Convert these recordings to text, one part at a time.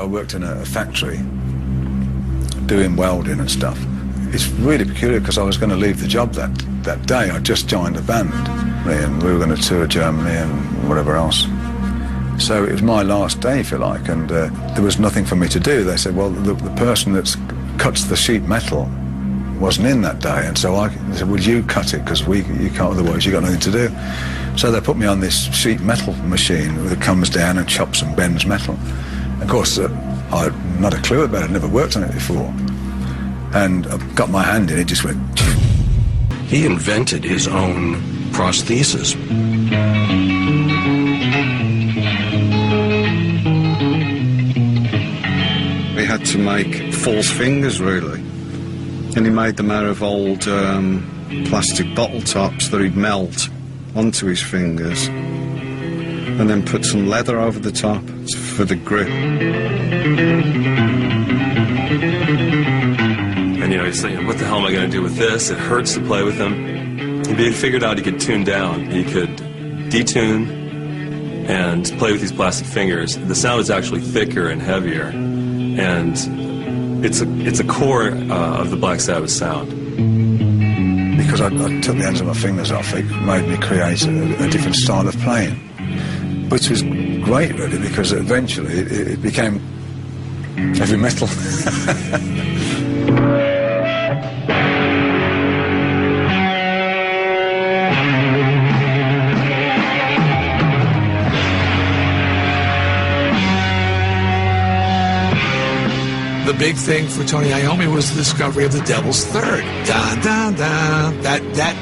worked in a factory doing welding and stuff. It's really peculiar because I was going to leave the job that day. I just joined a band and we were going to tour Germany and whatever else. So it was my last day, if you like, and there was nothing for me to do. They said, well, the person that cuts the sheet metal wasn't in that day, and so they said, well, you cut it because you can't, otherwise you got nothing to do. So they put me on this sheet metal machine that comes down and chops and bends metal. Of course, I had not a clue about it, I'd never worked on it before. And I got my hand in it, just went... He invented his own prosthesis. He had to make false fingers, really. And he made them out of old plastic bottle tops that he'd melt onto his fingers and then put some leather over the top for the grip. And, he's thinking, what the hell am I going to do with this? It hurts to play with them. But he figured out he could tune down. He could detune and play with these plastic fingers. The sound is actually thicker and heavier. And it's a core of the Black Sabbath sound. Because I took the ends of my fingers off, it made me create a different style of playing. Which was great, really, because eventually it became heavy metal. The big thing for Tony Iommi was the discovery of the Devil's Third. Dun, dun, dun. That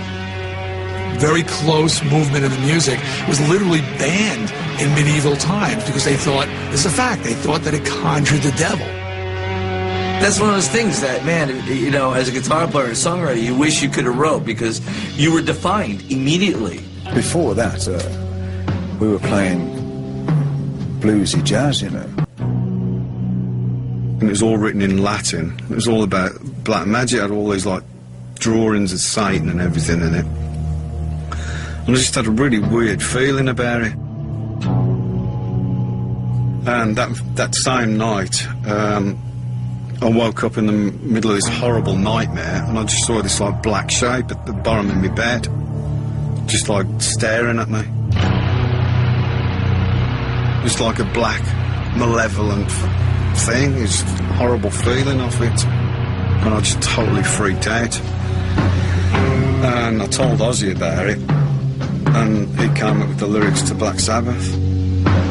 very close movement in the music was literally banned in medieval times because they thought, this is a fact, they thought that it conjured the devil. That's one of those things that, man, as a guitar player and songwriter, you wish you could have wrote because you were defined immediately. Before that, we were playing bluesy jazz, And it was all written in Latin. It was all about black magic. It had all these, drawings of Satan and everything in it. And I just had a really weird feeling about it. And that same night, I woke up in the middle of this horrible nightmare, and I just saw this, black shape at the bottom of my bed, just, staring at me. Just like a black, malevolent thing. It's a horrible feeling of it, and I just totally freaked out. And I told Ozzy about it, and he came up with the lyrics to Black Sabbath.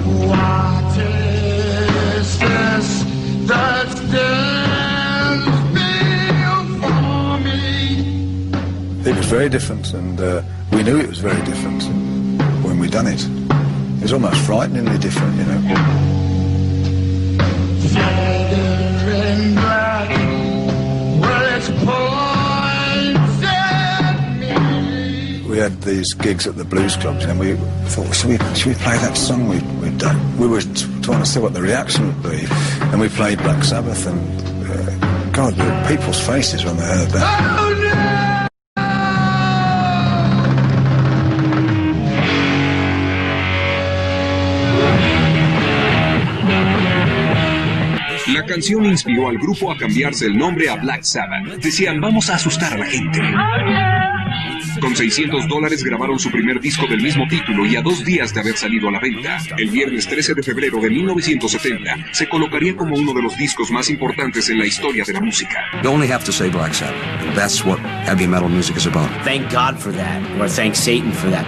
What is this that stands before me? It was very different, and we knew it was very different when we done it. It was almost frighteningly different, In black, well, it's points at me. We had these gigs at the blues clubs, and we thought, should we play that song we'd done? We were trying to see what the reaction would be, and we played Black Sabbath, and God, the people's faces when they heard that. Oh, no! La canción inspiró al grupo a cambiarse el nombre a Black Sabbath. Decían, vamos a asustar a la gente. Con $600 grabaron su primer disco del mismo título y a 2 días de haber salido a la venta, el viernes 13 de febrero de 1970, se colocaría como uno de los discos más importantes en la historia de la música. You only have to say Black Sabbath. That's what heavy metal music is about. Thank God for that, or thank Satan for that.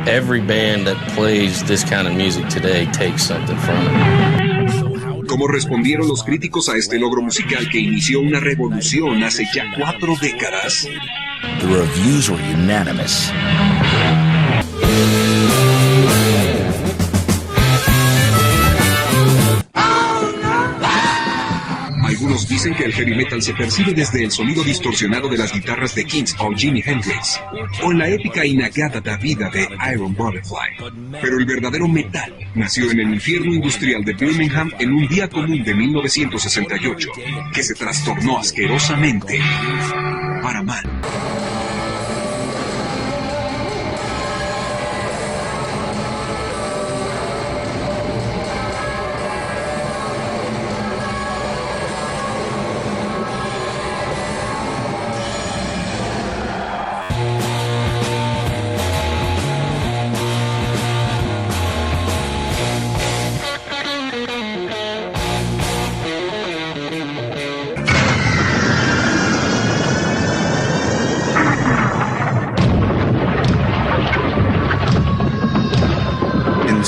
Every band that plays this kind of music today takes something from it. ¿Cómo respondieron los críticos a este logro musical que inició una revolución hace ya 4 décadas? The reviews were unanimous. Algunos dicen que el heavy metal se percibe desde el sonido distorsionado de las guitarras de Kings o Jimi Hendrix, o en la épica y nagada vida de Iron Butterfly. Pero el verdadero metal nació en el infierno industrial de Birmingham en un día común de 1968, que se trastornó asquerosamente para mal.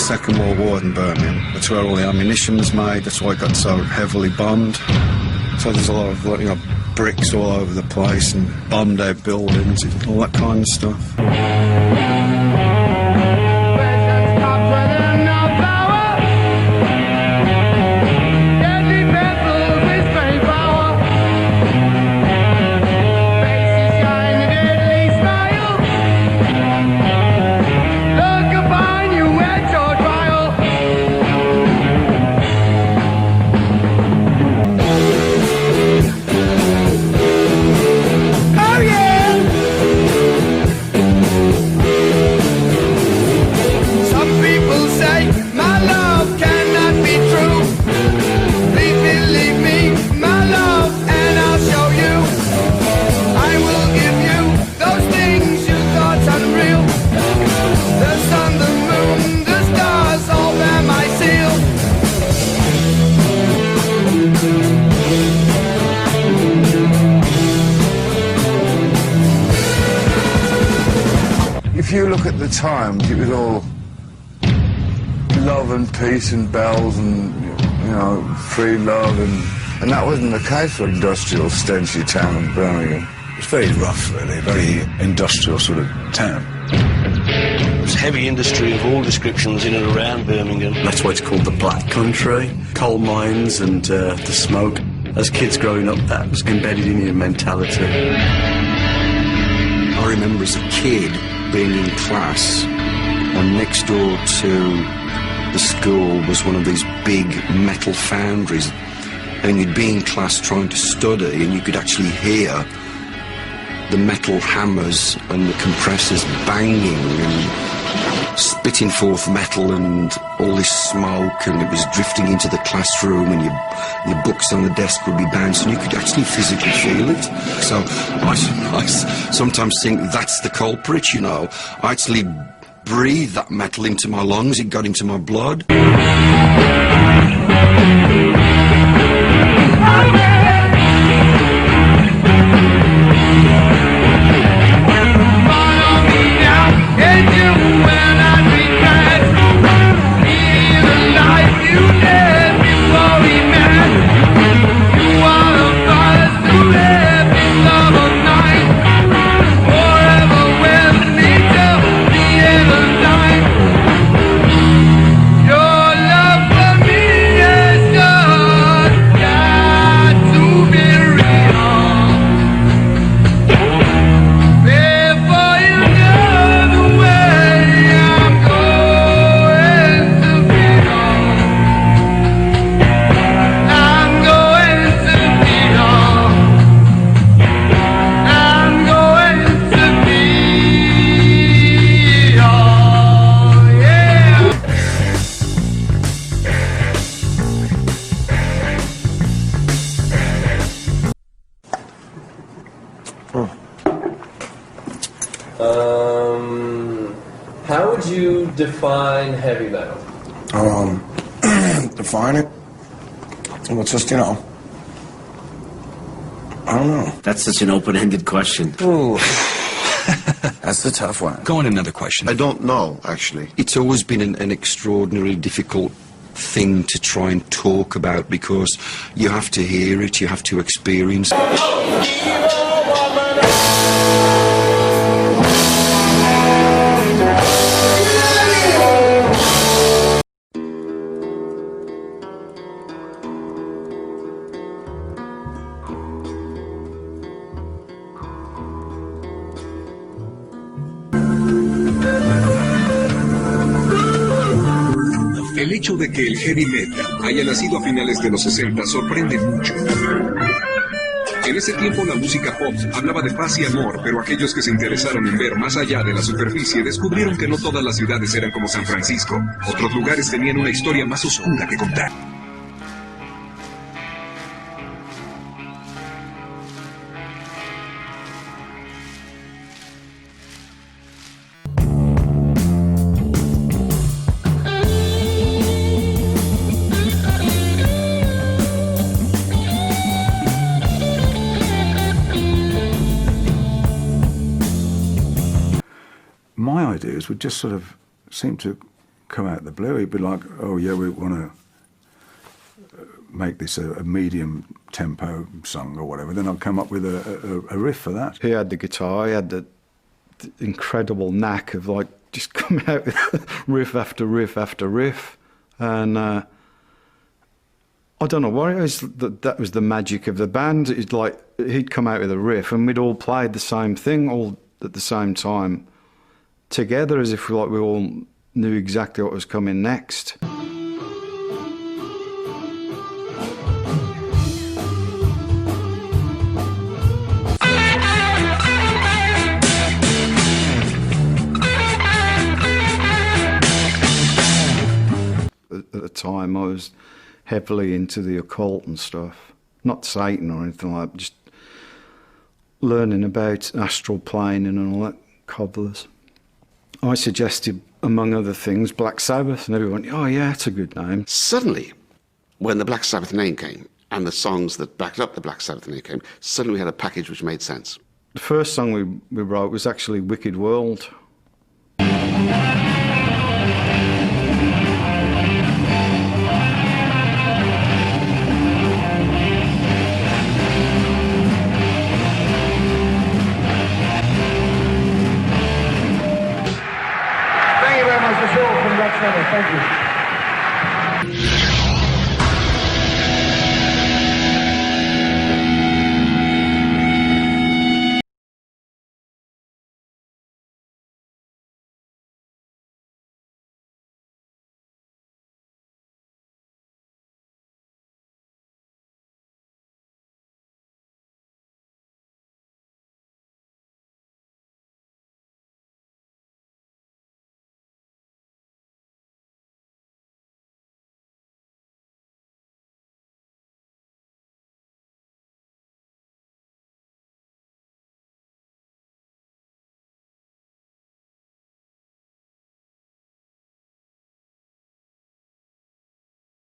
Second World War in Birmingham. That's where all the ammunition was made. That's why it got so heavily bombed. So there's a lot of, you know, bricks all over the place and bombed out buildings, all that kind of stuff. If you look at the times, it was all love and peace and bells and, you know, free love, and that wasn't the case for industrial, stenchy town of Birmingham. It's very rough, really, very industrial sort of town. There's heavy industry of all descriptions in and around Birmingham. That's why it's called the Black Country. Coal mines and the smoke. As kids growing up, that was embedded in your mentality. I remember as a kid being in class, and next door to the school was one of these big metal foundries, and you'd be in class trying to study, and you could actually hear the metal hammers and the compressors banging and spitting forth metal and all this smoke, and it was drifting into the classroom, and your books on the desk would be bouncing. You could actually physically feel it. So I sometimes think that's the culprit, you know. I actually breathed that metal into my lungs. It got into my blood. How would you define heavy metal? Define it? Well, it's just, you know, I don't know. That's such an open-ended question. Ooh. That's the tough one. Go on, another question. I don't know, actually. It's always been an extraordinarily difficult thing to try and talk about, because you have to hear it, you have to experience it. El hecho de que el heavy metal haya nacido a finales de los 60 sorprende mucho. En ese tiempo la música pop hablaba de paz y amor, pero aquellos que se interesaron en ver más allá de la superficie descubrieron que no todas las ciudades eran como San Francisco. Otros lugares tenían una historia más oscura que contar. My ideas would just sort of seem to come out of the blue. He'd be like, oh yeah, we want to make this a medium tempo song or whatever. Then I'd come up with a riff for that. He had the guitar, he had the incredible knack of like just coming out with riff after riff after riff. And I don't know what it is, that was the magic of the band. It's like he'd come out with a riff and we'd all played the same thing all at the same time together, as if like we all knew exactly what was coming next. At the time I was heavily into the occult and stuff. Not Satan or anything like that, just learning about astral planing and all that cobblers. I suggested, among other things, Black Sabbath, and everyone went, oh yeah, that's a good name. Suddenly, when the Black Sabbath name came, and the songs that backed up the Black Sabbath name came, suddenly we had a package which made sense. The first song we wrote was actually Wicked World. Thank you very much. That's all from Black Sabbath. Thank you.